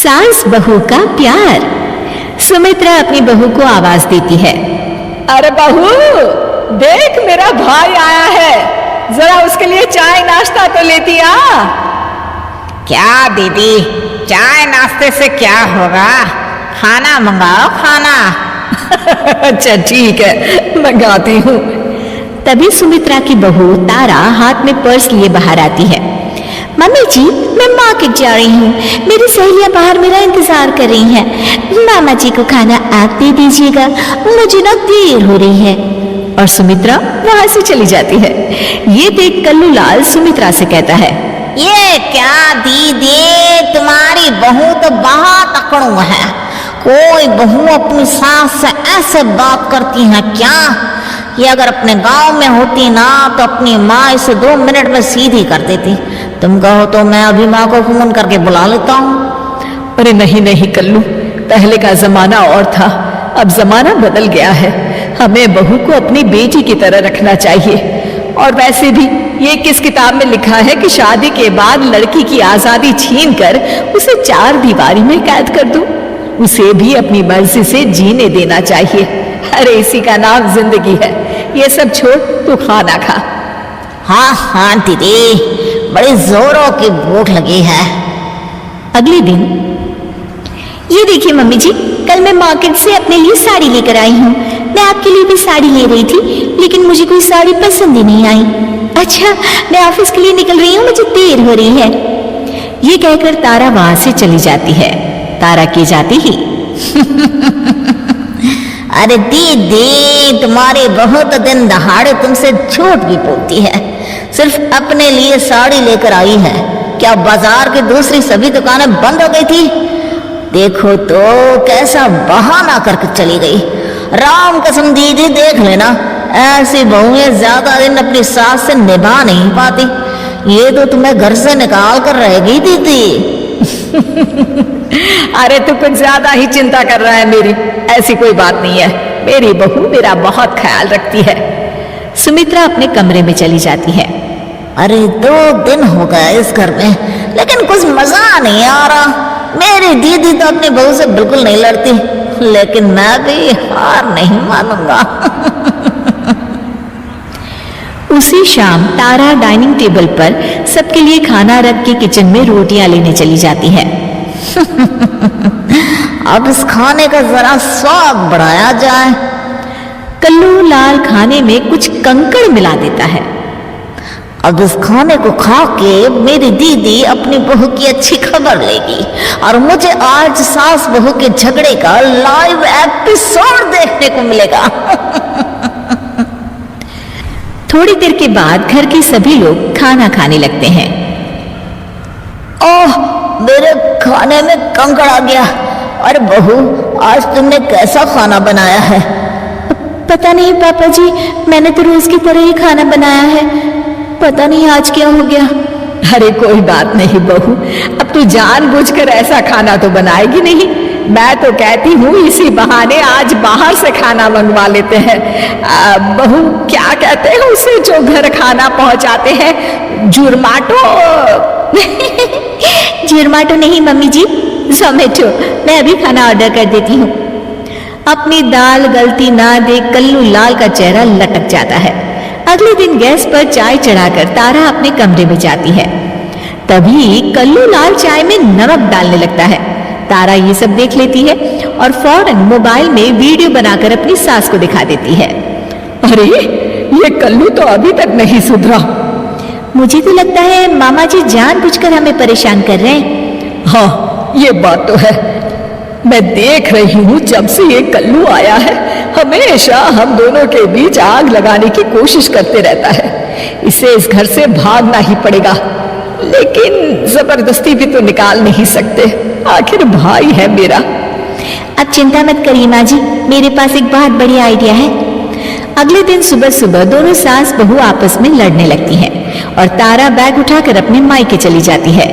सास बहू का प्यार। सुमित्रा अपनी बहू को आवाज देती है। अरे बहू, देख मेरा भाई आया है, जरा उसके लिए चाय नाश्ता तो लेती आ। क्या दीदी, चाय नाश्ते से क्या होगा, खाना मंगाओ खाना। अच्छा ठीक है, मंगाती हूँ। तभी सुमित्रा की बहू तारा हाथ में पर्स लिए बाहर आती है। मम्मी जी, मैं मार्केट जा रही हूँ, मेरी सहेलियां बाहर मेरा इंतजार कर रही हैं। मामा जी को खाना आप दे दीजिएगा, मुझे ना देर हो रही है। और सुमित्रा वहां से चली जाती है। ये देख कल्लू लाल सुमित्रा से कहता है, ये क्या दीदी, तुम्हारी बहू तो बहुत अकड़ू है। कोई बहू अपनी सास से ऐसे बात करती है क्या? ये अगर अपने गांव में होती ना तो अपनी माँ इसे 2 मिनट में सीधी कर देती। तुम कहो तो मैं अभी माँ को फोन करके बुला लेता हूँ। अरे नहीं नहीं कल्लू, पहले का जमाना और था, अब जमाना बदल गया है। हमें बहू को अपनी बेटी की तरह रखना चाहिए। और वैसे भी ये किस किताब में लिखा है कि शादी के बाद लड़की की आजादी छीनकर उसे 4 दीवारी में कैद कर दूं? उसे भी अपनी मर्जी से जीने देना चाहिए। अरे इसी का नाम जिंदगी है। ये सब छोड़, तू खाना खा। हाँ हाँ दीदी, बड़ी जोरों की भूख लगी है। अगले दिन, ये देखिए मम्मी जी, कल मैं मार्केट से अपने लिए साड़ी लेकर आई हूँ। मैं आपके लिए भी साड़ी ले रही थी, लेकिन मुझे कोई साड़ी पसंद ही नहीं आई। अच्छा, मैं ऑफिस के लिए निकल रही हूँ, मुझे देर हो रही है। ये कहकर तारा वहां से चली जाती है। तारा के जाती ही अरे दीदी, तुम्हारी बहू तो दिन दहाड़े तुमसे झूठ भी बोलती है। सिर्फ अपने लिए साड़ी लेकर आई है। क्या बाजार की दूसरी सभी दुकानें बंद हो गई थी? देखो तो कैसा बहाना करके चली गई। राम कसम दीदी, देख लेना, ऐसी बहुएं ज्यादा दिन अपनी सास से निभा नहीं पाती। ये तो तुम्हें घर से निकाल कर रहेगी दीदी। अरे तू कुछ ज्यादा ही चिंता कर रहा है मेरी। ऐसी कोई बात नहीं है, मेरी बहू मेरा बहुत ख्याल रखती है। सुमित्रा अपने कमरे में चली जाती है। अरे 2 दिन हो गए इस घर में, लेकिन कुछ मजा नहीं आ रहा। मेरी दीदी तो अपनी बहू से बिल्कुल नहीं लड़ती, लेकिन मैं भी हार नहीं मानूंगा। उसी शाम तारा डाइनिंग टेबल पर सबके लिए खाना रख के किचन में रोटियां लेने चली जाती है। अब इस खाने का जरा स्वाद बढ़ाया जाए। कल्लू लाल खाने में कुछ कंकड़ मिला देता है। अब इस खाने को खा के मेरी दीदी अपनी बहू की अच्छी खबर लेगी और मुझे आज सास बहू के झगड़े का लाइव एपिसोड देखने को मिलेगा। थोड़ी देर के बाद घर के सभी लोग खाना खाने लगते हैं। ओह, मेरे खाने में कंकड़ आ गया। अरे बहू, आज तुमने कैसा खाना बनाया है? पता नहीं पापा जी, मैंने तो रोज की तरह ही खाना बनाया है। पता नहीं आज क्या हो गया। अरे कोई बात नहीं बहू, अब तू जानबूझकर ऐसा खाना तो बनाएगी नहीं। मैं तो कहती हूँ इसी बहाने आज बाहर से खाना मंगवा लेते हैं। बहू, क्या कहते हैं उसे जो घर खाना पहुंचाते हैं? जुर्माटो? जुर्माटो नहीं मम्मी जी, जोमेटो। मैं अभी खाना ऑर्डर कर देती हूँ। अपनी दाल गलती ना देख कल्लू लाल का चेहरा लटक जाता है। अगले दिन गैस पर चाय चढ़ाकर तारा अपने कमरे में जाती है। तभी कल्लू लाल चाय में नमक डालने लगता है। तारा ये सब देख लेती है और फौरन मोबाइल में वीडियो बनाकर अपनी सास को दिखा देती है। अरे ये कल्लू तो अभी तक नहीं सुधरा। मुझे तो लगता है मामा जी जानबूझकर हमें परेशान कर रहे हैं। हाँ, ये बात तो है। मैं देख रही हूँ जब से ये कल्लू आया है, हमेशा हम दोनों के बीच आग लगाने की कोशिश करते रहता है। इसे इस घर से भागना ही पड़ेगा, लेकिन जबरदस्ती भी तो निकाल नहीं सकते। आखिर भाई है मेरा। अब चिंता मत करिए माँ जी, मेरे पास एक बहुत बढ़िया आइडिया है। अगले दिन सुबह सुबह दोनों सास बहू आपस में लड़ने लगती हैं और तारा बैग उठाकर अपने मायके चली जाती है।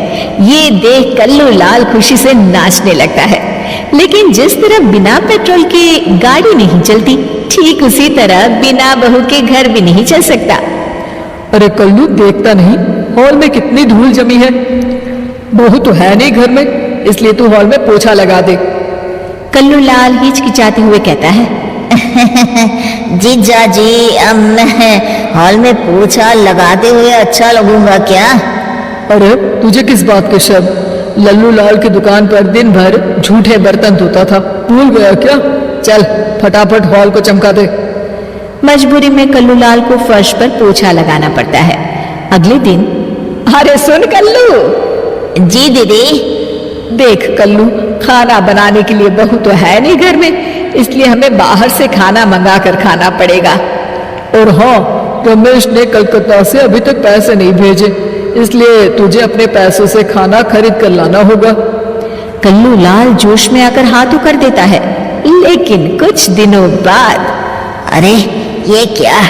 ये देख कल्लू लाल खुशी से नाचने लगता है। लेकिन जिस तरह बिना पेट्रोल के गाड़ी नहीं चलती, ठीक उसी तरह बिना बहू के घर भी नहीं चल सकता। अरे कल्लू, देखता नहीं हॉल में कितनी धूल जमी है? बहू तो है नहीं घर में, इसलिए तू हॉल में पोछा लगा दे। कल्लू लाल हिचकिचाते हुए कहता है, जीजा जी, अब मैं हॉल में पोछा लगाते हुए अच्छा लगूंगा क्या? अरे तुझे किस बात के शक? लल्लू लाल की दुकान पर दिन भर झूठे बर्तन धोता था, भूल गया क्या? चल फटाफट हॉल को चमका दे। मजबूरी में कल्लू लाल को फर्श पर पोछा लगाना पड़ता है। अगले दिन, अरे सुन कल्लू। जी दीदी। देख कल्लू, खाना बनाने के लिए बहू तो है नहीं घर में, इसलिए हमें बाहर से खाना मंगा कर खाना पड़ेगा। और हाँ, रमेश ने कलकत्ता से अभी तक पैसे नहीं भेजे, इसलिए तुझे अपने पैसों से खाना खरीद कर लाना होगा। कल्लू लाल जोश में आकर हाथ कर देता है, लेकिन कुछ दिनों बाद, अरे ये क्या,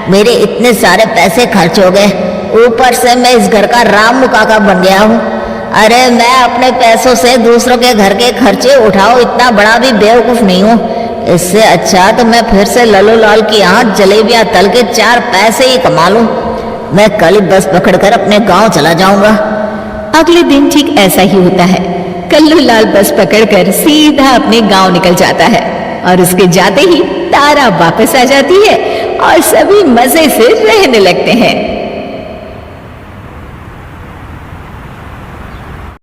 मेरे इतने सारे पैसे खर्च हो गए, ऊपर से मैं इस घर का रामू काका बन गया हूँ। अरे मैं अपने पैसों से दूसरों के घर के खर्चे उठाऊं, इतना बड़ा भी बेवकूफ नहीं हूँ। इससे अच्छा तो मैं फिर से लल्लू लाल की यहाँ जलेबियां तल के 4 पैसे ही कमा लूं। मैं कल ही बस पकड़कर अपने गांव चला जाऊंगा। अगले दिन ठीक ऐसा ही होता है। कल्लू लाल बस पकड़कर सीधा अपने गांव निकल जाता है और उसके जाते ही तारा वापस आ जाती है और सभी मजे से रहने लगते हैं।